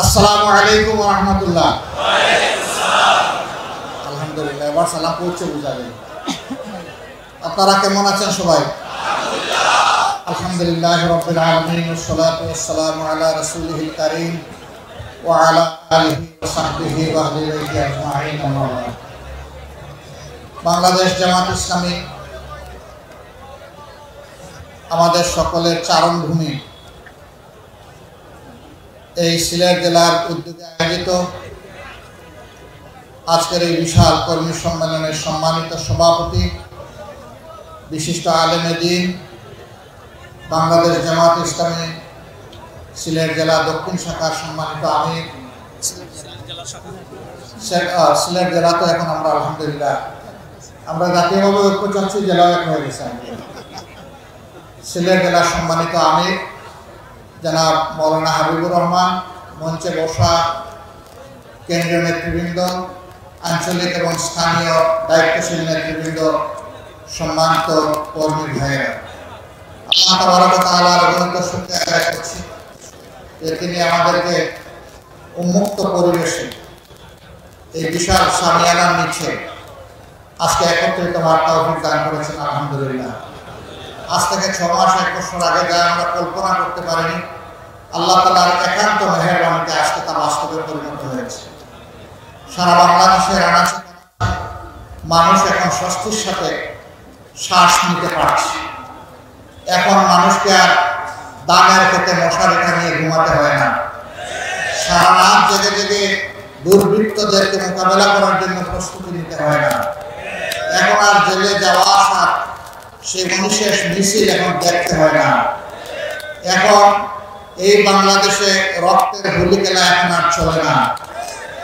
আসসালামু আলাইকুম ওয়া রাহমাতুল্লাহ। আলহামদুলিল্লাহ, এবার সালাম পৌঁছে বুঝাবেন। আপনারা কেমন আছেন সবাই? আলহামদুলিল্লাহ রাব্বিল আলামিন, ওয়াসসালাতু ওয়াসসালামু আলা রাসূলিহিল কারীম ওয়া আলা আলিহি ওয়া সাহবিহি ওয়া আহলি বাইতি আজমাইন। বাংলাদেশ জামাত ইসলামী আমাদের সকলের চারণভূমি এই সিলেট জেলার উদ্যোগে আয়োজিত আজকের এই বিশাল কর্মী সম্মেলনের সম্মানিত সভাপতি, বিশিষ্ট আলেমে দ্বীন, বাংলাদেশ জামাত ইসলামী সিলেট জেলা দক্ষিণ শাখার সম্মানিত আমির, সিলেট জেলা তো এখন আমরা আলহামদুলিল্লাহ আমরা জাতীয়ভাবে ঐক্য চাচ্ছি, জেলাও এক হয়ে গেছে। সিলেট জেলার সম্মানিত আমির জনাব মৌলানা হাবিবুর রহমান, মঞ্চে বসা কেন্দ্রীয় নেতৃবৃন্দ, আঞ্চলিক এবং স্থানীয় দায়িত্বশীল নেতৃবৃন্দ, সম্মানিত কর্মী ভাইয়েরা, আল্লাহ তাবারক ওয়া তাআলার অগণিত শুকরিয়া আদায় করছি যে তিনি আমাদেরকে উন্মুক্ত পরিবেশে এই বিশাল সামিয়ানার নিচে আজকে একত্রিত হওয়ার তৌফিক দান করেছেন। আলহামদুলিল্লাহ, আজ থেকে 6 মাস 1 বছর আগে যা আমরা কল্পনা করতে পারিনি, আল্লাহ তাআলার একান্ত মেহেরবানিতে আজকে তা বাস্তবে পরিণত হয়েছে। সারা বাংলাদেশের আনাচে মানুষ এখন স্বস্তির সাথে শ্বাস নিতে পারছে। এখন মানুষকে আর দামের খেতে মশারি টানিয়ে ঘুমাতে হয় না। সারা রাত জেগে জেগে দুর্বৃত্তদেরকে মোকাবেলা করার জন্য প্রস্তুতি নিতে হয় না। এখন আর জেলে যাওয়া আসা সেই মনীষের মিছিল এখন দেখতে হয় না। এখন এই বাংলাদেশে রক্তের হোলি খেলা এখন আর চলে না।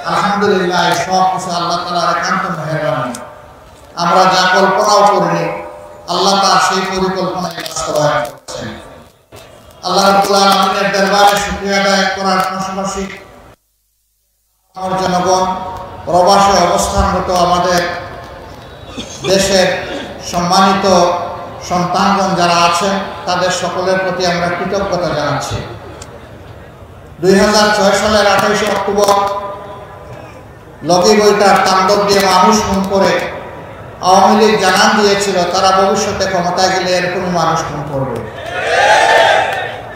আলহামদুলিল্লাহ, সব কিছু আল্লাহ তাআলার একান্ত মেহেরবানি। আমরা যা কল্পনাও করিনি, আল্লাহ তার সেই পরিকল্পনায় বাস্তবায়ন করছেন। আল্লাহ রাব্বুল আলামিনের দরবারে শুকরিয়া আদায় করার পাশাপাশি আমার জনগণ, প্রবাসে অবস্থানরত আমাদের দেশের সম্মানিত সন্তানগণ যারা আছেন, তাদের সকলের প্রতি আমরা কৃতজ্ঞতা জানাচ্ছি। 2006 সালের 28 অক্টোবর লগি বইটার তাণ্ডব দিয়ে মানুষ খুন করে আওয়ামী লীগ জানান দিয়েছিল তারা ভবিষ্যতে ক্ষমতায় গেলে এরকমই মানুষ খুন করবে।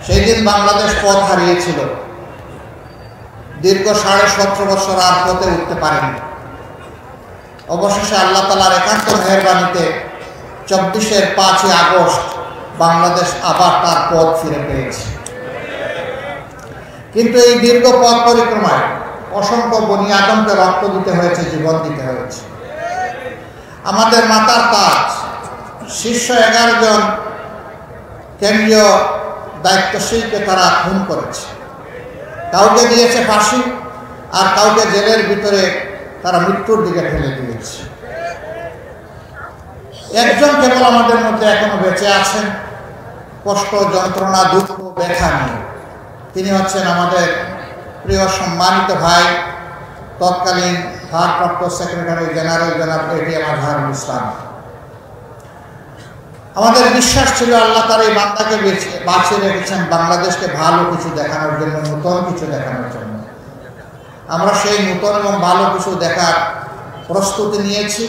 সেই দিন বাংলাদেশ পথ হারিয়েছিল। দীর্ঘ 17.5 বছর আর পথে উঠতে পারেনি। অবশেষে আল্লাহ তাআলার একান্ত মেহেরবানিতে 24-এর 5ই আগস্ট বাংলাদেশ আবার তার পথ ফিরে পেয়েছে। কিন্তু এই দীর্ঘ পথ পরিক্রমায় অসংখ্য বনি আদমকে রক্ত দিতে হয়েছে, জীবন দিতে হয়েছে। আমাদের মাতার তাজ শীর্ষ 11 জন কেন্দ্রীয় দায়িত্বশীলকে তারা খুন করেছে। কাউকে দিয়েছে ফাঁসি, আর কাউকে জেলের ভিতরে তারা মৃত্যুর দিকে ঠেলে দিয়েছে। একজন কেবল আমাদের মধ্যে এখনো বেঁচে আছেন, কষ্ট, যন্ত্রণা, দুঃখ, ব্যথা নিয়ে। তিনি হচ্ছেন আমাদের প্রিয় সম্মানিত ভাই, তৎকালীন ভারপ্রাপ্ত সেক্রেটারি জেনারেল জনাব এটিএম আজহারুল ইসলাম। আমাদের বিশ্বাস ছিল আল্লাহ তার এই বান্দাকে বাঁচিয়ে রেখেছেন বাংলাদেশকে ভালো কিছু দেখানোর জন্য, নতুন কিছু দেখানোর জন্য। আমরা সেই নতুন এবং ভালো কিছু দেখার প্রস্তুতি নিয়েছি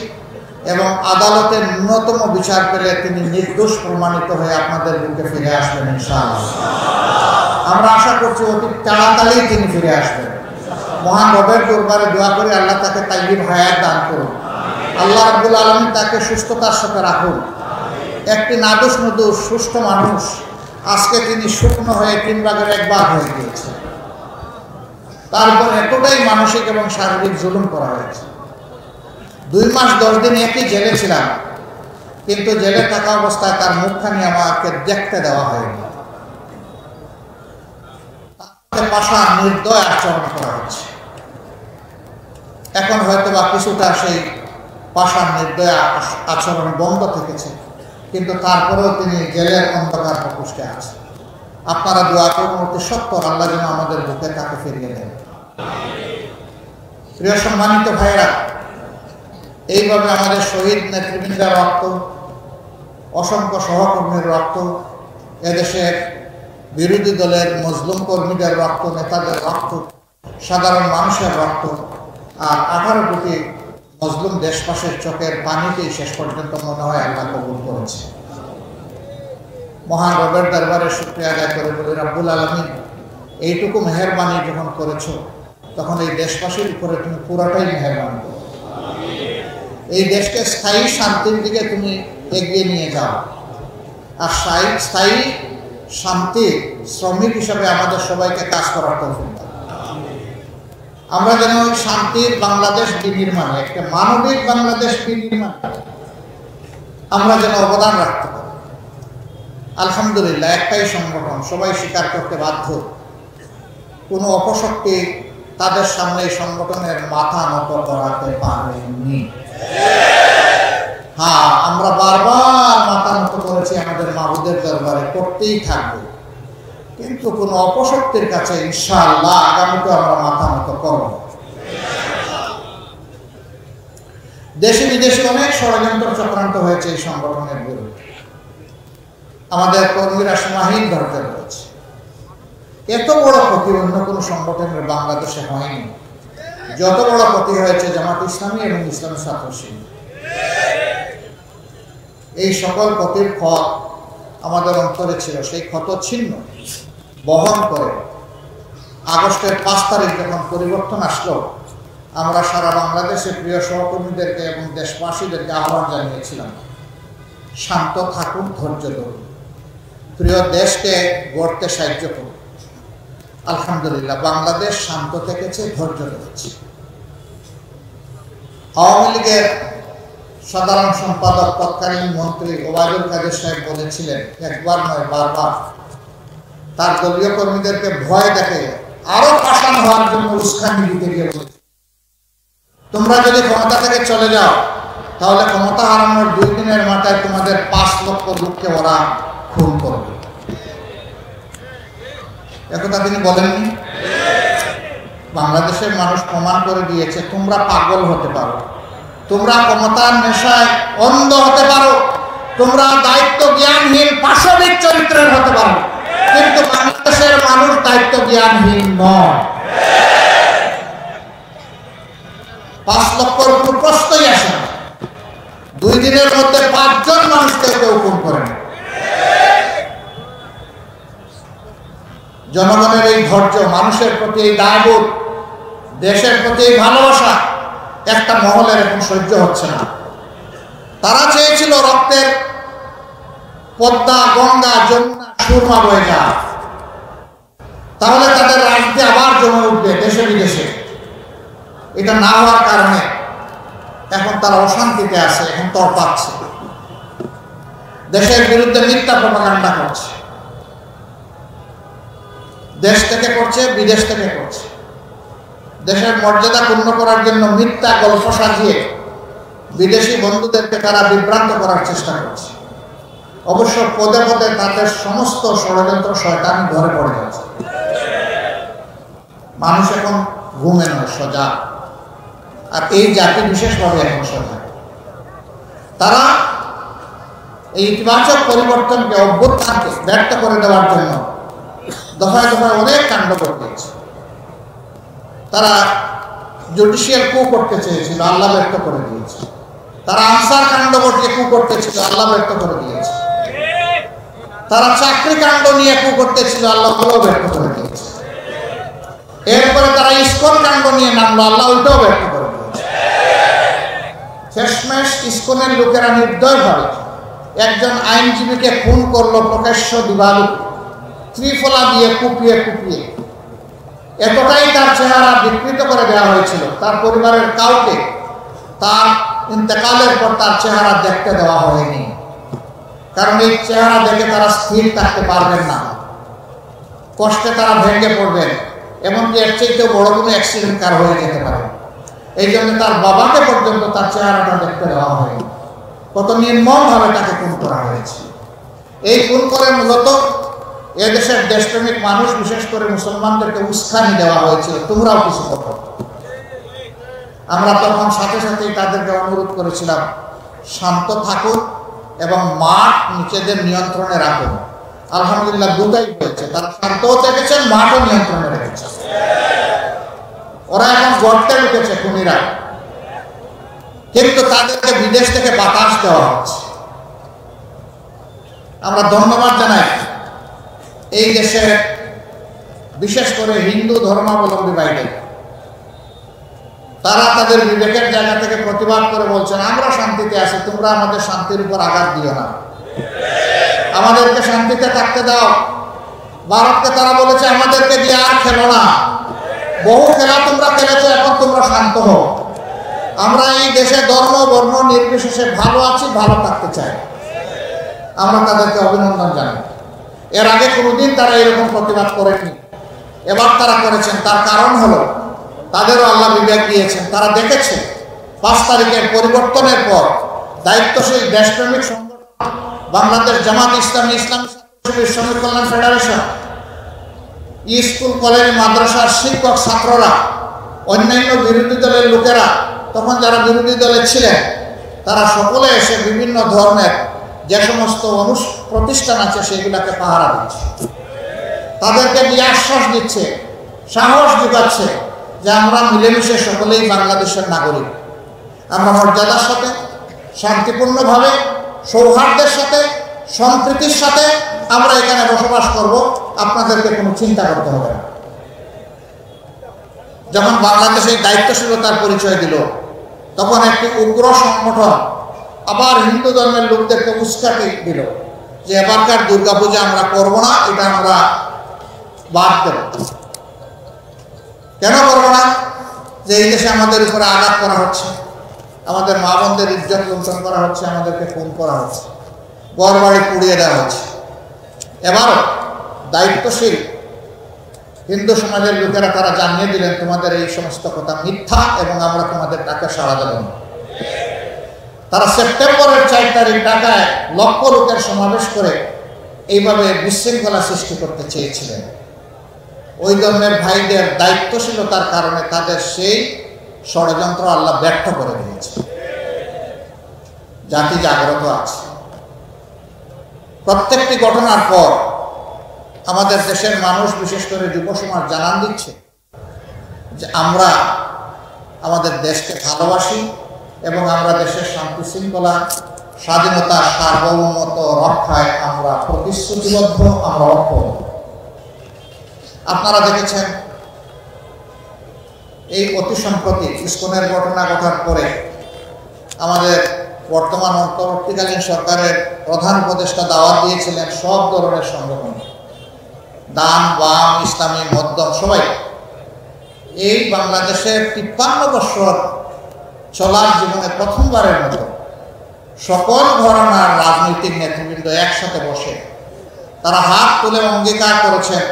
এবং আদালতের ন্যূনতম বিচার পেলে তিনি নির্দোষ প্রমাণিত হয়ে আপনাদের বুকে ফিরে আসবেন ইনশাআল্লাহ। আমরা আশা করছি অতি তাড়াতাড়ি তিনি ফিরে আসবেন। মহান রবের দরবারে দোয়া করি আল্লাহ তাকে তাইয়্যিব হায়াত দান করুন। আল্লাহ রাব্বুল আলামিন তাকে সুস্থতার সাথে রাখুন। একটি নাদুস নুদুস সুস্থ মানুষ, আজকে তিনি শুকনো হয়ে 3 ভাগের 1 ভাগ হয়ে গিয়েছে। তারপর এতটাই মানসিক এবং শারীরিক জুলুম করা হয়েছে। 2 মাস 10 দিন একই জেলে ছিলাম, কিন্তু জেলে থাকা অবস্থায় তার মুখখানি আমাকে দেখতে দেওয়া হয়নি। তার পাশা নির্দয় আচরণ করা হচ্ছে। এখন হয়তো বা কিছুটা সেই পাশার নির্দয় আচরণ বন্ধ থেকেছে, কিন্তু তারপরেও তিনি জেলের অন্ধকার প্রকোষ্ঠে আছেন। আপনারা দোয়া করুন অতি সত্বর আল্লাহ যেন আমাদের বুকে তাকে ফিরিয়ে দেন। প্রিয় সম্মানিত ভাইরা, এইভাবে আমাদের শহীদ নেতৃবৃন্দের রক্ত, অসংখ্য সহকর্মীর রক্ত, এদেশের বিরোধী দলের মজলুম কর্মীদের রক্ত, নেতাদের রক্ত সাধারণ মানুষের রক্ত আর 18 কোটি মজলুম দেশবাসীর চোখের পানিতেই শেষ পর্যন্ত মনে হয় আল্লাহ কবুল করেছে। মহান রবের দরবারে শুকরিয়া আদায় করে বলি, রব্বুল আলামিন এইটুকু মেহেরবানি যখন করেছো তখন এই দেশবাসীর উপরে তুমি পুরোটাই মেহেরবানি করো। এই দেশকে স্থায়ী শান্তির দিকে তুমি এগিয়ে নিয়ে যাও, আর স্থায়ী শান্তি শ্রমিক হিসাবে আমাদের সবাইকে কাজ করার তৌফিক দাও। আমরা যেন ওই শান্তির বাংলাদেশ বিনির্মাণে, একটা মানবিক বাংলাদেশ বিনির্মাণে আমরা যেন অবদান রাখতে পারি। আলহামদুলিল্লাহ, একটাই সংগঠন, সবাই স্বীকার করতে বাধ্য, কোনো অপশক্তি তাদের সামনে এই সংগঠনের মাথা নত করাতে পারেনি। হ্যাঁ, আমরা বারবার মাথা নত করেছি আমাদের মাবুদের দরবারে, করতেই থাকবো, কিন্তু কোন অপশক্তির কাছে ইনশাআল্লাহ আগামীতে আমরা মাথা নত করব। দেশে বিদেশে অনেক ষড়যন্ত্র চক্রান্ত হয়েছে এই সংগঠনের বিরুদ্ধে, আমাদের কর্মীরা সীমাহীন ধৈর্য রয়েছে। এত বড় ক্ষতি অন্য কোনো সংগঠনের বাংলাদেশে হয়নি যত বড় ক্ষতি হয়েছে জামাত ইসলামী এবং ইসলামী ছাত্র শিবির। এই সকল ক্ষতির ফল আমাদের অন্তরে ছিল, সেই ক্ষত ছিন্ন বহন করে আগস্টের 5 তারিখ যখন পরিবর্তন আসলো, আমরা সারা বাংলাদেশের প্রিয় সহকর্মীদেরকে এবং দেশবাসীদেরকে আহ্বান জানিয়েছিলাম, শান্ত থাকুন, ধৈর্য ধরুন, প্রিয় দেশকে গড়তে সাহায্য করুন। আলহামদুলিল্লাহ, বাংলাদেশ শান্ত থেকেছে, ধৈর্য ধরেছে। আওয়ামী লীগের সাধারণ সম্পাদক তৎকালীন মন্ত্রী ওবায়দুল কাদের সাহেব বলেছিলেন, একবার নয় বারবার, তার দলীয় কর্মীদেরকে ভয় দেখে আরো পাষাণ হওয়ার জন্য উস্কানি দিতে গিয়ে বলেছে, তোমরা যদি ক্ষমতা থেকে চলে যাও তাহলে ক্ষমতা হারানোর 2 দিনের মাথায় তোমাদের 5 লক্ষ লোককে ওরা খুন করবে। একথা তিনি বলেননি? বাংলাদেশের মানুষ প্রমাণ করে দিয়েছে, তোমরা পাগল হতে পারো, তোমরা ক্ষমতার নেশায় অন্ধ হতে পারো, তোমরা দায়িত্ব জ্ঞানহীন পাশবিক চরিত্রের হতে পারো, কিন্তু বাংলাদেশের মানুষ দায়িত্ব জ্ঞানহীন নয়। 5 লক্ষর উপর প্রশ্নই আসে না। 2 দিনের মধ্যে 5 জন মানুষকে কেউ খুন করেন। জনগণের এই ধৈর্য, মানুষের প্রতি এই দায়বোধ, দেশের প্রতি এই ভালোবাসা একটা মহলের এখন সহ্য হচ্ছে না। তারা চেয়েছিল রক্তের পদ্মা, গঙ্গা, যমুনা, সুরমা বয়ে যায়, তাহলে তাদের রাজনীতি আবার জমে উঠবে দেশে বিদেশে। এটা না হওয়ার কারণে এখন তারা অশান্তিতে আছে, এখন তড়পাচ্ছে, দেশের বিরুদ্ধে মিথ্যা প্রপাগান্ডা করছে, দেশ থেকে করছে, বিদেশ থেকে করছে। দেশের মর্যাদা পূর্ণ করার জন্য মিথ্যা গল্প সাজিয়ে বিদেশি বন্ধুদেরকে তারা বিভ্রান্ত করার চেষ্টা করছে। অবশ্য পদে পদে তাদের সমস্ত ষড়যন্ত্র শয়তানি ধরে পড়ে যাচ্ছে। মানুষ এখন ঘুমে নয়, সজাগ, আর এই জাতি বিশেষভাবে এখন সজাগ। তারা এই ইতিবাচক পরিবর্তনকে, অভ্যুত্থানকে ব্যর্থ করে দেওয়ার জন্য দফায় দফায় অনেক কাণ্ড করতেছে। তারা জুডিশিয়াল কু করতে চেয়েছিল, আল্লাহ ব্যর্থ করে দিয়েছে। তারা আনসার কাণ্ড ঘটিয়ে কু করতেছিল, আল্লাহ ব্যর্থ করে দিয়েছে। তারা চাকরি কাণ্ড নিয়ে কু করতেছিল, আল্লাহ ব্যর্থ করে দিয়েছে। এরপরে তারা ইসকন কাণ্ড নিয়ে নামলো, আল্লাহ উল্টাও ব্যর্থ করে দিয়েছে। শেষমেশ ইসকনের লোকেরা নির্দয়ভাবে একজন আইনজীবীকে খুন করলো প্রকাশ্য দিবালোকে, ত্রিফলা দিয়ে কুপিয়ে কুপিয়ে। এতটাই তার চেহারা বিকৃত করে দেওয়া হয়েছিল, তার পরিবারের কাউকে তার ইন্তেকালের পর তার চেহারা দেখতে দেওয়া হয়নি, কারণ এই চেহারা দেখে তারা স্থির থাকতে পারবেন না, কষ্টে তারা ভেঙে পড়বেন, এমনকি এর চাইতেও বড় কোনো অ্যাক্সিডেন্ট কার হয়ে যেতে পারে। এই জন্য তার বাবাকে পর্যন্ত তার চেহারাটা দেখতে দেওয়া হয়নি। কত নির্মমভাবে তাকে খুন করা হয়েছে। এই খুন করে মূলত এদেশের দেশপ্রেমিক মানুষ, বিশেষ করে মুসলমানদেরকে উস্কানি দেওয়া হয়েছিল, তোমরাও কিছু করো। আমরা তখন সাথে সাথেই তাদেরকে অনুরোধ করেছিলাম, শান্ত থাকুন এবং মাঠ নিজেদের নিয়ন্ত্রণে রাখুন। আলহামদুলিল্লাহ, দুটাই হয়েছে, তারা শান্তও থেকেছেন, মাঠও নিয়ন্ত্রণে রেখেছে। গর্তে ঢুকেছে খুনিরা, কিন্তু তাদেরকে বিদেশ থেকে বাতাস দেওয়া হচ্ছে। আমরা ধন্যবাদ জানাই এই দেশের বিশেষ করে হিন্দু ধর্মাবলম্বী ভাইদের। তারা তাদের বিবেকের জায়গা থেকে প্রতিবাদ করে বলছেন, আমরা শান্তিতে আছি, তোমরা আমাদের শান্তির উপর আঘাত দিও না, আমাদেরকে শান্তিতে থাকতে দাও। ভারতকে তারা বলেছে, আমাদেরকে দিয়ে আর খেলো না, বহু খেলা তোমরা খেলেছো, এখন তোমরা শান্ত হও। আমরা এই দেশে ধর্ম বর্ণ নির্বিশেষে ভালো আছি, ভালো থাকতে চাই। আমরা তাদেরকে অভিনন্দন জানাই। এর আগে কোনোদিন তারা এরকম প্রতিবাদ করেনি, এবার তারা করেছেন। তার কারণ হলো তাদেরও আল্লাহ বিবেক দিয়েছেন। তারা দেখেছে 5 তারিখের পরিবর্তনের পর দায়িত্বশীল দেশপ্রেমিক সংগঠন বাংলাদেশ জামাত ইসলামী, ইসলামী শ্রমিক কল্যাণ ফেডারেশন, স্কুল কলেজ মাদ্রাসার শিক্ষক ছাত্ররা, অন্যান্য বিরোধী দলের লোকেরা, তখন যারা বিরোধী দলে ছিলেন তারা সকলে এসে বিভিন্ন ধরনের যে সমস্ত প্রতিষ্ঠান আছে সেগুলোকে পাহারা দিচ্ছে, তাদেরকে দিয়ে আশ্বাস দিচ্ছে, সাহস যোগাচ্ছে যে আমরা মিলেমিশে সকলেই বাংলাদেশের নাগরিক। আমরা মর্যাদার সাথে, শান্তিপূর্ণভাবে, সৌহার্দ্যের সাথে, সম্প্রীতির সাথে আমরা এখানে বসবাস করব, আপনাদেরকে কোনো চিন্তা করতে হবে না। যখন বাংলাদেশে দায়িত্বশীলতার পরিচয় দিল, তখন একটি উগ্র সংগঠন আবার হিন্দু ধর্মের লোকদেরকে উস্কাতে দিল যে এবারকার দুর্গাপূজা আমরা করব না, এটা আমরা বাদ দেব। কেন করব না? যে এই দেশে আমাদের উপরে আঘাত করা হচ্ছে, আমাদের মা বোনদের ইজ্জত লুণ্ঠন করা হচ্ছে, আমাদেরকে খুন করা হচ্ছে, ঘর বাড়ি পুড়িয়ে দেওয়া হচ্ছে। এবারও দায়িত্বশীল হিন্দু সমাজের লোকেরা তারা জানিয়ে দিলেন, তোমাদের এই সমস্ত কথা মিথ্যা এবং আমরা তোমাদের টাকা সাড়া দেব না। তারা সেপ্টেম্বরের 4 তারিখ ঢাকায় লক্ষ লোকের সমাবেশ করে এইভাবে বিশৃঙ্খলা সৃষ্টি করতে চেয়েছিলেন। ওই ধর্মের ভাইদের দায়িত্বশীলতার কারণে তাদের সেই ষড়যন্ত্র আল্লাহ ব্যর্থ করে দিয়েছে। জাতি জাগ্রত আছে। প্রত্যেকটি ঘটনার পর আমাদের দেশের মানুষ, বিশেষ করে যুব সমাজ জানান দিচ্ছে যে আমরা আমাদের দেশকে ভালোবাসি এবং আমরা দেশের শান্তি শৃঙ্খলা, স্বাধীনতা, সার্বভৌমত্ব রক্ষায় আমরা প্রতিশ্রুতিবদ্ধ, আমরা অক্ষম। আপনারা দেখেছেন এই অতি সম্প্রতি ইসকনের ঘটনা ঘটার পরে আমাদের বর্তমান অন্তর্বর্তীকালীন সরকারের প্রধান উপদেষ্টা দাওয়াত দিয়েছিলেন সব ধরনের সংগঠন, ডান বাম, ইসলামী মধ্যম, সবাই এই বাংলাদেশের 53 বছর চলার জীবনে প্রথমবারের মতো সকল ঘরানার রাজনৈতিক নেতৃবৃন্দ একসাথে বসে তারা হাত তুলে অঙ্গীকার করেছেন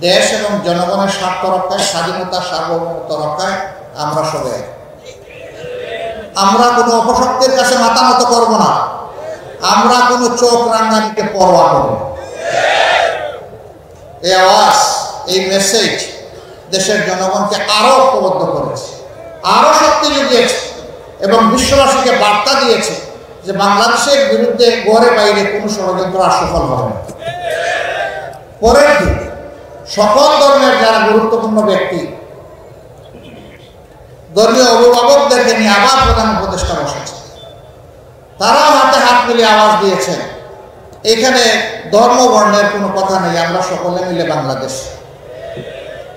দেশ এবং জনগণের স্বার্থ রক্ষায়, স্বাধীনতা, সার্বভৌমত্ব রক্ষায় আমরা সবাই, আমরা কোনো অপশক্তির কাছে মাথা নত করব না, আমরা কোনো চোখ রাঙ্গানিকে পরোয়া করব। এই আওয়াজ, এই মেসেজ দেশের জনগণকে আরো ঐক্যবদ্ধ করেছে, আরো শক্তি জুগিয়েছে এবং বিশ্ববাসীকে বার্তা দিয়েছে যে বাংলাদেশের বিরুদ্ধে ঘরে বাইরে কোনো ষড়যন্ত্র আর সফল হবে না। পরের দিন সকল ধর্মের যারা গুরুত্বপূর্ণ ব্যক্তি, ধর্মীয় অভিভাবকদেরকে নিয়ে আবার প্রধান উপদেষ্টা বসেছে, তারাও হাতে হাত মিলিয়ে আওয়াজ দিয়েছেন এখানে ধর্ম বর্ণের কোনো কথা নেই, আমরা সকলে মিলে বাংলাদেশ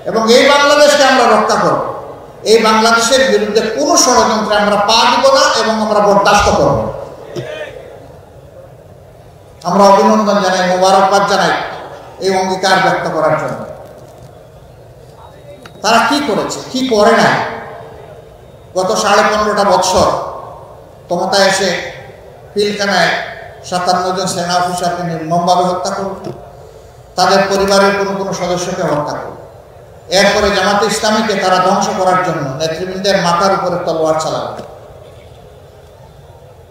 এবং এই বাংলাদেশকে আমরা রক্ষা করব। এই বাংলাদেশের বিরুদ্ধে কোনো ষড়যন্ত্রে আমরা পা দিব না এবং আমরা বরদাস্ত করব। আমরা অভিনন্দন জানাই, মোবারকবাদ জানাই এই অঙ্গীকার ব্যক্ত করার জন্য। তারা কি করেছে, কি করে নাই? গত 15.5 বছর ক্ষমতায় এসে পিলখানায় 57 জন সেনা অফিসারকে নির্মমভাবে হত্যা করল, তাদের পরিবারের কোনো সদস্যকে হত্যা করল। এরপরে জামাতে ইসলামীকে তারা ধ্বংস করার জন্য নেতৃবৃন্দের মাথার উপরে তলোয়ার চালাল,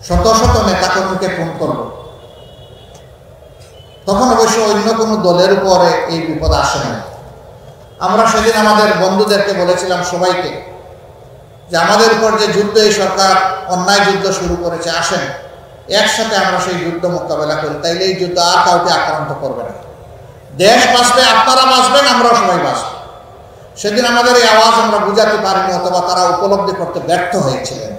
শত শত নেতাকর্মীকে খুন করল। তখন অবশ্য অন্য কোনো দলের উপরে এই বিপদ আসে না। আমরা সেদিন আমাদের বন্ধুদেরকে বলেছিলাম সবাইকে যে আমাদের উপর যে যুদ্ধ এই সরকার অন্যায় যুদ্ধ শুরু করেছে, আসেন একসাথে আমরা সেই যুদ্ধ মোকাবেলা করি, তাইলে এই যুদ্ধ আর কাউকে আক্রান্ত করবে না। দেশ বাঁচবে, আপনারা বাঁচবেন, আমরাও সবাই বাঁচব। সেদিন আমাদের এই আওয়াজ আমরা বুঝাতে পারিনি, অথবা তারা উপলব্ধি করতে ব্যর্থ হয়েছিলেন,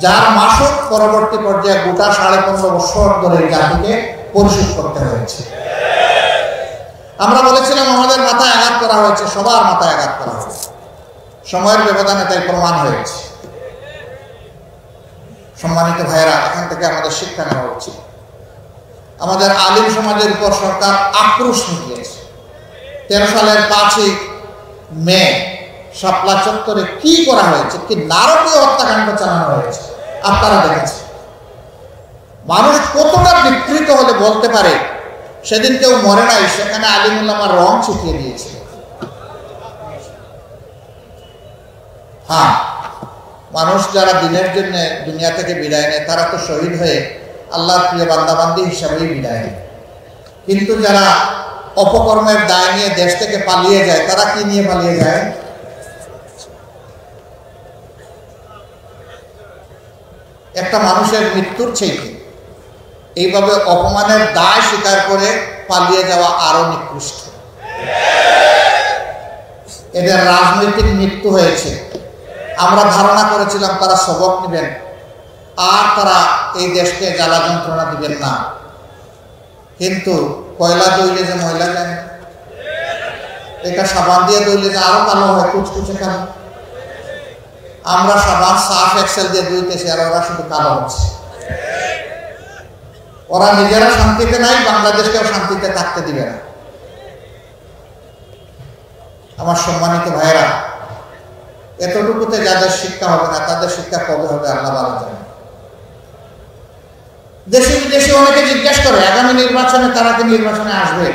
যার মাসুক পরবর্তী পর্যায়ে গোটা 15.5 বছর ধরে জাতিকে পরিশোধ করতে হয়েছে। আমরা বলেছিলাম আমাদের মাথায় আঘাত করা হয়েছে, সবার মাথায় আঘাত করা হয়েছে, সময়ের ব্যবধানে তাই প্রমাণ হয়েছে। সম্মানিত ভাইয়েরা, এখান থেকে আমাদের শিক্ষা নেওয়া উচিত। আমাদের আলিম সমাজের উপর সরকার আক্রোশ নিয়েছে। 13 সালের 5ই মে শাপলা চত্বরে কি করা হয়েছে, কি নারকীয় হত্যাকাণ্ড চালানো হয়েছে আপনারা দেখেছেন। মানুষ কতটা বিকৃত হলে বলতে পারে সেদিন কেউ মরে নাই, সেখানে আলিম উলামার রং ছিটিয়ে দিয়েছে। হ্যাঁ, মানুষ যারা দিনের জন্য দুনিয়া থেকে বিদায় নেয় তারা তো শহীদ হয়ে আল্লাহর প্রিয় বান্দাবান্দি হিসাবেই বিদায় নেয়, কিন্তু যারা অপকর্মের দায় নিয়ে দেশ থেকে পালিয়ে যায় তারা কি নিয়ে পালিয়ে যায়? একটা মানুষের মৃত্যুর চাইতে এইভাবে অপমানের দায় স্বীকার করে পালিয়ে যাওয়া আরো নিকৃষ্ট। এদের রাজনৈতিক মৃত্যু হয়েছে। আমরা ধারণা করেছিলাম তারা সবক নেবেন আর তারা এই দেশকে জ্বালা যন্ত্রণা দিবেন না, কিন্তু কয়লা দইলে যে ময়লা যায় না, এটা সাবান দিয়ে দইলে যে আরো কালো হয়, কুচকুচে কালো। আমরা সাবান সার্ফ এক্সেল দিয়ে ধুইতেছি আর ওরা শুধু কালো হচ্ছে। ওরা নিজেরা শান্তিতে নাই, বাংলাদেশকেও শান্তিতে থাকতে দিবে না। আমার সম্মানিত ভাইয়েরা, এতটুকুতে যাদের শিক্ষা হবে না তাদের শিক্ষা কবে হবে আল্লাহ ভালো জানেন। দেশে বিদেশে অনেকে জিজ্ঞেস করে আগামী নির্বাচনে তারা কি নির্বাচনে আসবে।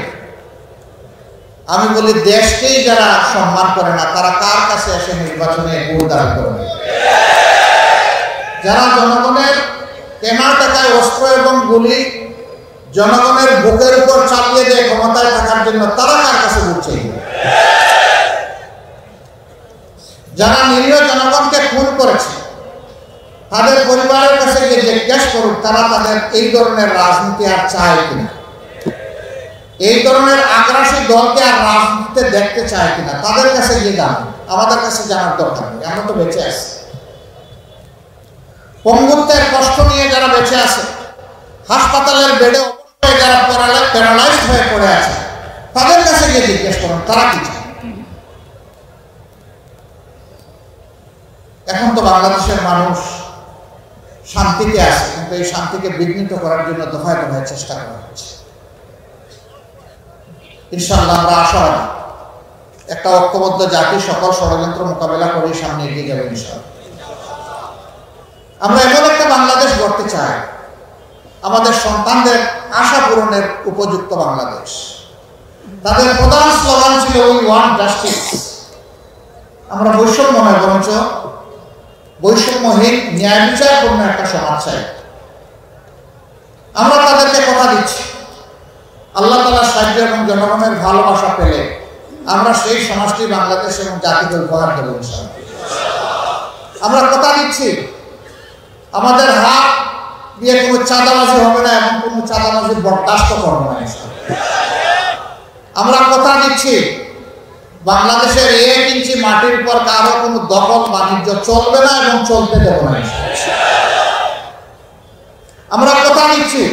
আমি বলি দেশকেই যারা সম্মান করে না তারা কার কাছে এসে নির্বাচনে ভোট দাবি করবে? যারা জনগণের কেনা টাকায় অস্ত্র এবং গুলি জনগণের বুকের উপর চালিয়ে দেয় ক্ষমতায় থাকার জন্য, তারা কার কাছে ভোট চাইবে? যারা নিরীহ জনগণকে খুন করেছে তাদের পরিবারের কাছে গিয়ে জিজ্ঞেস করুক তারা তাদের এই ধরনের রাজনীতি আর চায় কিনা, এই ধরনের আগ্রাসী দলকে আর রাজনীতিতে দেখতে চায় কিনা। তাদের কাছে গিয়ে জানুন, আমাদের কাছে জানার দরকার নেই, আমরা তো বেঁচে আছি। পঙ্গুত্বের কষ্ট নিয়ে যারা বেঁচে আছে, হাসপাতালের বেডে যারা প্যারালাইজড হয়ে পড়ে আছে, তাদের কাছে গিয়ে জিজ্ঞেস করুন তারা কি চায়। এখন তো বাংলাদেশের মানুষ শান্তিতে আছে, কিন্তু এই শান্তিকে বিঘ্নিত করার জন্য দফায় দফায় চেষ্টা করা হচ্ছে। ইনশাআল্লাহ আমরা আশাবাদী একটা ঐক্যবদ্ধ জাতি সকল ষড়যন্ত্র মোকাবেলা করে সামনে এগিয়ে যাবে ইনশাআল্লাহ। আমরা এমন একটা বাংলাদেশ গড়তে চাই, আমাদের সন্তানদের আশা পূরণের উপযুক্ত বাংলাদেশ। তাদের প্রধান স্লোগান ছিল উই ওয়ান্ট জাস্টিস। আমরা বৈষম্য নয়, বরঞ্চ বৈষম্যহীন ন্যায় বিচারপূর্ণ একটা সমাজ চাই। আমরা তাদেরকে কথা দিচ্ছি, আল্লাহ তাআলার সাহায্য এবং জনগণের ভালোবাসা পেলে আমরা সেই সমাজটি বাংলাদেশ এবং জাতিকে উপহার দেব ইনশাআল্লাহ। আমরা কথা দিচ্ছি আমাদের হাত দিয়ে কোনো চাঁদাবাজি হবে না এবং কোনো চাঁদাবাজি বরদাস্ত করবো না ইনশাআল্লাহ। আমরা কথা দিচ্ছি বাংলাদেশের 1 ইঞ্চি মাটির উপর কারো কোনো দখল বাণিজ্য চলবে না এবং চলতে দেব না। আমরা কথা দিচ্ছি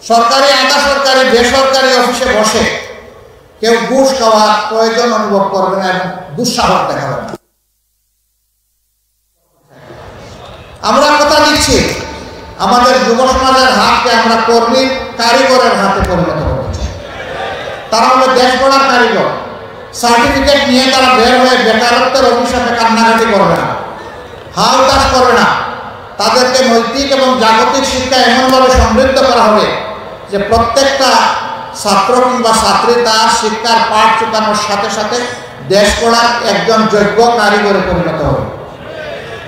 সরকারি আধা সরকারি বেসরকারি অফিসে বসে কেউ ঘুষ খাওয়ার প্রয়োজন অনুভব করবে না এবং দুঃসাহস দেখাবে না। আমরা কথা দিচ্ছি আমাদের যুব সমাজের হাতকে আমরা কর্মী কারিগরের হাতে পরিণত করতে চাই। তারা হলো দেশ গড়ার কারিগর। সার্টিফিকেট নিয়ে তারা বের হয়ে বেকারত্বের অভিশাপে কান্নাকাটি করবে না, হাল চাষ করবে না। তাদেরকে নৈতিক এবং জাগতিক শিক্ষা এমনভাবে সমৃদ্ধ করা হবে যে প্রত্যেকটা ছাত্র কিংবা ছাত্রী তার শিক্ষার পাঠ চুকানোর সাথে সাথে দেশ গড়ার একজন যোগ্য কারিগরে পরিণত হবে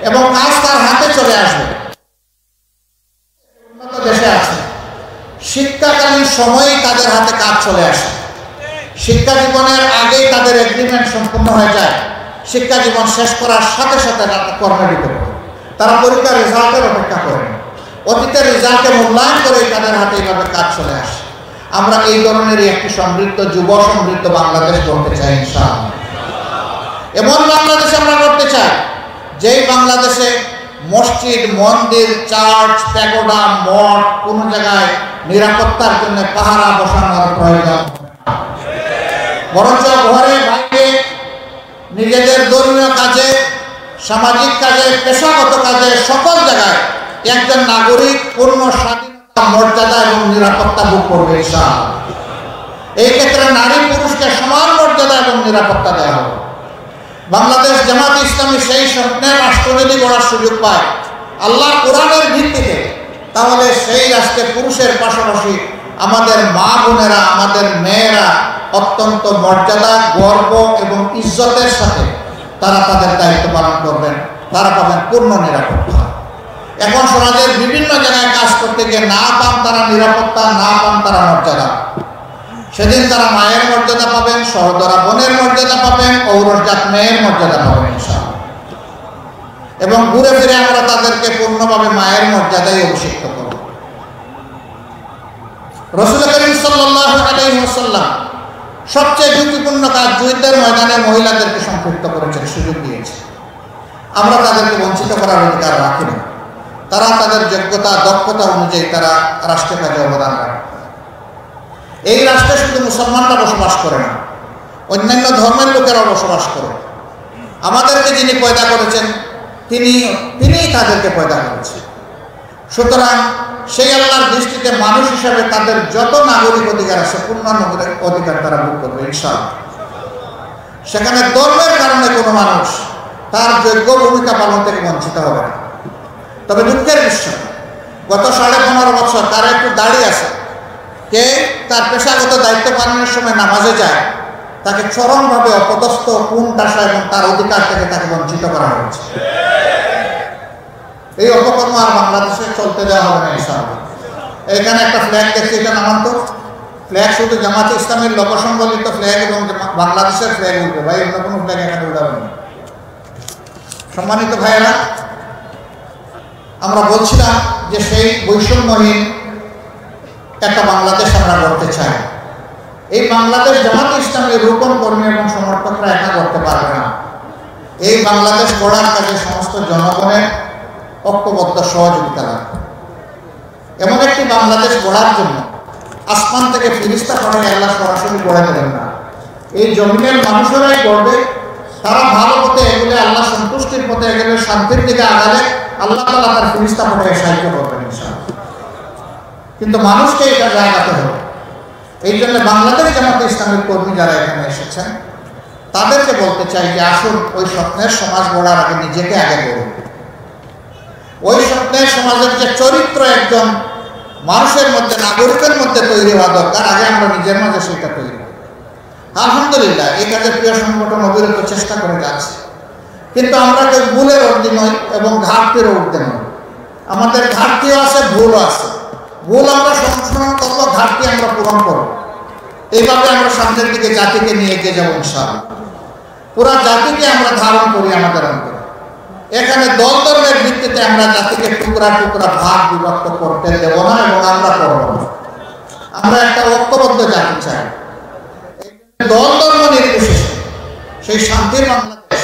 এবং কাজ তার হাতে চলে আসবে। উন্নত দেশে আছে শিক্ষাকালীন সময়েই তাদের হাতে কাজ চলে আসে। শিক্ষা জীবনের আগেই তাদের এগ্রিমেন্ট সম্পূর্ণ হয়ে যায়। শিক্ষা জীবন শেষ করার সাথে সাথে কর্মে ঢুকে পড়ে। তারা পরীক্ষার রেজাল্টের অপেক্ষা করে, অতীতের রেজাল্টকে মূল্যায়ন করে তাদের হাতে এইভাবে কাজ চলে আসে। আমরা এই ধরনের একটি সমৃদ্ধ যুব সমৃদ্ধ বাংলাদেশ গড়তে চাই ইনশাআল্লাহ। এমন বাংলাদেশ আমরা করতে চাই যেই বাংলাদেশে মসজিদ, মন্দির, চার্চ, প্যাগোডা, মঠ কোনো জায়গায় নিরাপত্তার জন্য পাহারা বসানোর প্রয়োজন, বরঞ্চ ঘরে বাইরে নিজেদের ধর্মীয় কাজে, সামাজিক কাজে, পেশাগত কাজে সকল জায়গায় একজন নাগরিক পূর্ণ স্বাধীনতা, মর্যাদা এবং নিরাপত্তা ভোগ করবে ইনশাআল্লাহ। এই ক্ষেত্রে নারী পুরুষকে সমান মর্যাদা এবং নিরাপত্তা দেওয়া হবে। বাংলাদেশ জামাত ইসলামী সেই স্বপ্নের রাষ্ট্র যদি গড়ার সুযোগ পায় আল্লাহ কোরআনের ভিত্তিতে, তাহলে সেই রাষ্ট্রে পুরুষের পাশাপাশি আমাদের মা বোনেরা, আমাদের মেয়েরা অত্যন্ত মর্যাদা, গর্ব এবং ইজ্জতের সাথে তারা তাদের দায়িত্ব পালন করবেন, তারা পাবেন পূর্ণ নিরাপত্তা। এখন সমাজের বিভিন্ন জায়গায় কাজ করতে গিয়ে না পান তারা নিরাপত্তা, না পান তারা মর্যাদা। সেদিন তারা মায়ের মর্যাদা পাবেন, সহোদরা বোনের মর্যাদা পাবেন, ঔরজাত মেয়ের মর্যাদা পাবেন ইনশাআল্লাহ। এবং ঘুরে ফিরে আমরা তাদেরকে পূর্ণভাবে মায়ের মর্যাদায় অভিষিক্ত করব। রাসূল করিম সাল্লাল্লাহু আলাইহি ওয়াসাল্লাম সবচেয়ে ঝুঁকিপূর্ণ কাজ যুদ্ধের ময়দানে মহিলাদেরকে সম্পৃক্ত করেছেন, সুযোগ দিয়েছে। আমরা তাদেরকে বঞ্চিত করার অধিকার রাখি না। তারা তাদের যোগ্যতা, দক্ষতা অনুযায়ী তারা রাষ্ট্রের কাজে অবদান রাখে। এই রাষ্ট্রে শুধু মুসলমানরা বসবাস করে না, অন্যান্য ধর্মের লোকেরাও বসবাস করে। আমাদেরকে যিনি পয়দা করেছেন তিনিই তাদেরকে পয়দা করেছেন। সুতরাং সেই আল্লাহর দৃষ্টিতে মানুষ হিসাবে তাদের যত নাগরিক অধিকার আছে পূর্ণ নাগরিক অধিকার তারা ভোগ করবে ইনশাআল্লাহ। সেখানে ধর্মের কারণে কোনো মানুষ তার যোগ্য ভূমিকা পালন থেকে বঞ্চিত হবে না। তবে দুঃখের বিষয়, গত 15.5 বছর তার একটু দাড়ি আছে, কে তার পেশাগত দায়িত্ব পালনের সময় নামাজে যায়, তাকে চরমভাবে অপদস্থ, কুণ্ঠাসা এবং তার অধিকার থেকে তাকে বঞ্চিত করা হয়েছে। এই অপকর্ম আর বাংলাদেশে চলতে দেওয়া হবে না ইনশাআল্লাহ। এখানে একটা ফ্ল্যাগ দেখছি, এটা নামান্ত ফ্ল্যাগ শুধু জামাত ইসলামের লোকসংবলিত ফ্ল্যাগ এবং বাংলাদেশের ফ্ল্যাগ উঠবে ভাই, অন্য কোনো ফ্ল্যাগ এখানে উঠাবে না। সম্মানিত ভাইয়েরা, আমরা বলছিলাম যে সেই বৈষম্যহীন একটা বাংলাদেশ আমরা করতে চাই। এই বাংলাদেশ জামাত ইসলামের রূপণ কর্মী এবং সমর্থকরা একা করতে পারবে না। এই বাংলাদেশ গড়ার কাজে সমস্ত জনগণের ঐক্যবদ্ধ সহযোগিতা লাগবে। এমন একটি বাংলাদেশ গড়ার জন্য আসমান থেকে ফিরিস্তা পাঠিয়ে আল্লাহ সরাসরি গড়ে দেবেন না। এই জমিনের মানুষেরাই গড়বে। তারা ভালো পথে এগুলো, আল্লাহ সন্তুষ্টির পথে এগুলো, শান্তির দিকে আগালে আল্লাহ তাআলা তার ফিরিস্তা পাঠিয়ে সাহায্য করবেন ইনশাআল্লাহ। কিন্তু মানুষকে এটা জায়গাতে হবে। এই জন্য বাংলাদেশ জামাত ইসলামের কর্মী যারা এখানে এসেছেন তাদেরকে বলতে চাই যে আসুন ওই স্বপ্নের সমাজ গড়ার আগে নিজেকে আগে গড়ুন। ওই স্বপ্নের সমাজের যে চরিত্র একজন মানুষের মধ্যে, নাগরিকের মধ্যে তৈরি হওয়া দরকার, আগে আমরা নিজের মাঝে সেটা তৈরি করি। আলহামদুলিল্লাহ এই কাজে প্রিয় সংগঠন অবিরত চেষ্টা করে যাচ্ছে, কিন্তু আমরা কেউ ভুলের ঊর্ধ্বে নই এবং ঘাটতির ঊর্ধ্বে নই। আমাদের ঘাটতিও আছে, ভুলও আছে। ভুল আমরা সংশোধন করবো, ঘাটতি আমরা পূরণ করবো। এইভাবে আমরা সামনের দিকে জাতিকে নিয়ে এগিয়ে যাবো ইনশাআল্লাহ। পুরা জাতিকে আমরা ধারণ করি আমাদের অন্তরে। এখানে দল ধর্মের ভিত্তিতে আমরা জাতিকে টুকরা টুকরা ভাগ বিভক্ত করতে দেব না এবং আমরা করব না। আমরা একটা ঐক্যবদ্ধ জাতি চাই। দল ধর্ম নির্বিশেষে সেই শান্তির বাংলাদেশ,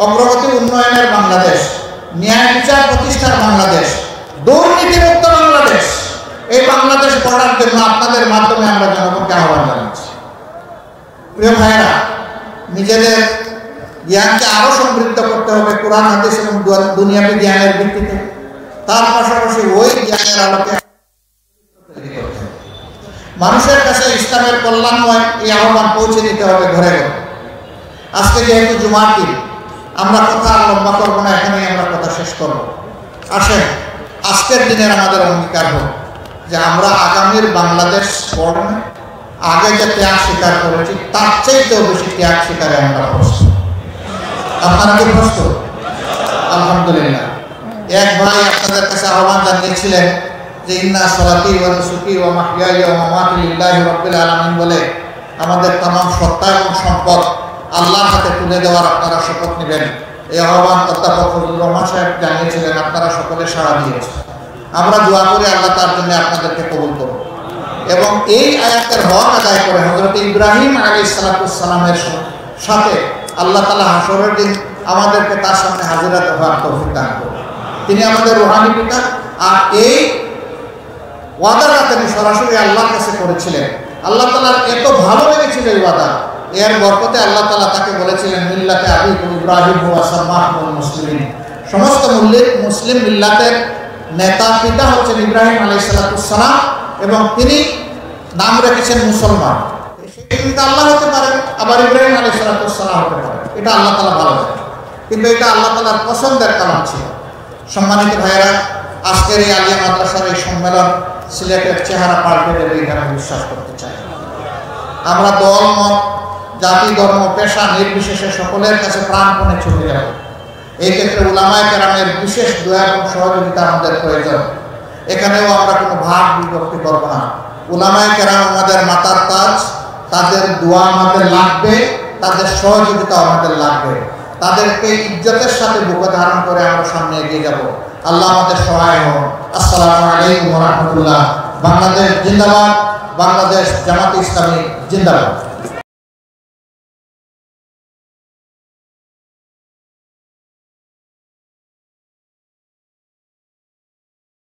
অগ্রগতি উন্নয়নের বাংলাদেশ, ন্যায় বিচার প্রতিষ্ঠার বাংলাদেশ, দুর্নীতিমুক্ত বাংলাদেশ, এই বাংলাদেশ গড়ার জন্য আপনাদের মাধ্যমে আমরা জনগণকে আহ্বান জানাচ্ছি। প্রিয় ভাইয়েরা, নিজেদের জ্ঞানকে আরো সমৃদ্ধ করতে হবে কোরআন, হাদিস এবং দুনিয়াবী জ্ঞানের ভিত্তিতে। তার পাশাপাশি ওই জ্ঞানের আলোকে মানুষের কাছে ইসলামের কল্যাণময় এই আহ্বান পৌঁছে দিতে হবে ঘরে ঘরে। আজকে যেহেতু জুমার দিন, আমরা কথা আর লম্বা করবো না, এখানেই আমরা কথা শেষ করবো। আসেন আজকের দিনের আমাদের অঙ্গীকার হোক যে আমরা আগামীর বাংলাদেশ গঠনে আগে যে ত্যাগ স্বীকার করেছি তার চাইতেও বেশি ত্যাগ স্বীকারে আমরা করছি। আপনারা কি প্রস্তুত? আলহামদুলিল্লাহ। এক ভাই আপনাদের কাছে আহ্বান জানিয়েছিলেন যে ইন্না সলাতি ওয়া নুসুকি ওয়া মাহইয়ায়া ওয়া মামাতি লিল্লাহি রাব্বিল আলামিন বলে আমাদের तमाम সত্তা এবং সম্পদ আল্লাহর হাতে তুলে দেওয়ার আপনারা শপথ নেবেন। এই আহ্বান অধ্যাপক ফজলুর রহমান সাহেব জানিয়েছিলেন, আপনারা সকলে সাড়া দিয়েছেন। আমরা দোয়া করি আল্লাহ তার জন্য আপনাদেরকে কবুল করুন এবং এই আয়াতের হক আদায় করে হযরত ইব্রাহিম আলাইহিস সালামের সাথে আল্লাহ তাআলা হাসরের দিন আমাদেরকে তার সামনে হাজিরাত হওয়ার তৌফিক দান করুন। তিনি আমাদের রূহানি পিতা। আর এই ওয়াদাটা তিনি সরাসরি আল্লাহর কাছে করেছিলেন। আল্লাহ তাআলার এত ভালো লেগেছিল এই ওয়াদা, এর বরকতে আল্লাহ তাআলা তাকে বলেছিলেন মিল্লাতে আবিকুম ইব্রাহিম ওয়া সাম্মাকুমুল মুসলিমিন। সমস্ত মুসলিম মিল্লাতের নেতা পিতা হচ্ছেন ইব্রাহিম আলাইহিস সালাম এবং তিনি নাম রেখেছেন মুসলমান। কিন্তু আল্লাহ হতে পারে, আবার ইব্রাহিম আলাইহিস সালাম হতে পারে, এটা আল্লাহ তাআলা ভালো জানেন, কিন্তু এটা আল্লাহ তাআলার পছন্দের কালাম ছিল। সম্মানিত ভাইয়েরা, আজকের এই আলিয়া মাদ্রাসার এই সম্মেলন সিলেটের চেহারা পাল্টে দেবে এটা আমি বিশ্বাস করতে চাই। আমরা দল মত জাতি ধর্ম পেশা নির্বিশেষে সকলের কাছে প্রাণপণে ছুটে যাব। এই ক্ষেত্রে উলামায়ে কেরামের বিশেষ দয়া এবং সহযোগিতা আমাদের প্রয়োজন। এখানেও আমরা কোনো ভাগ বিভক্তি করব না। উলামায়ে কেরাম আমাদের মাতার তাজ, তাদের দোয়া আমাদের লাগবে, তাদের সহযোগিতা আমাদের লাগবে। তাদেরকে ইজ্জতের সাথে বুকে ধারণ করে আমরা সামনে এগিয়ে যাব। আল্লাহ আমাদের সহায় হন। আসসালামু আলাইকুম ওয়া রাহমাতুল্লাহ। বাংলাদেশ জিন্দাবাদ, বাংলাদেশ জামাত ইসলামী জিন্দাবাদ।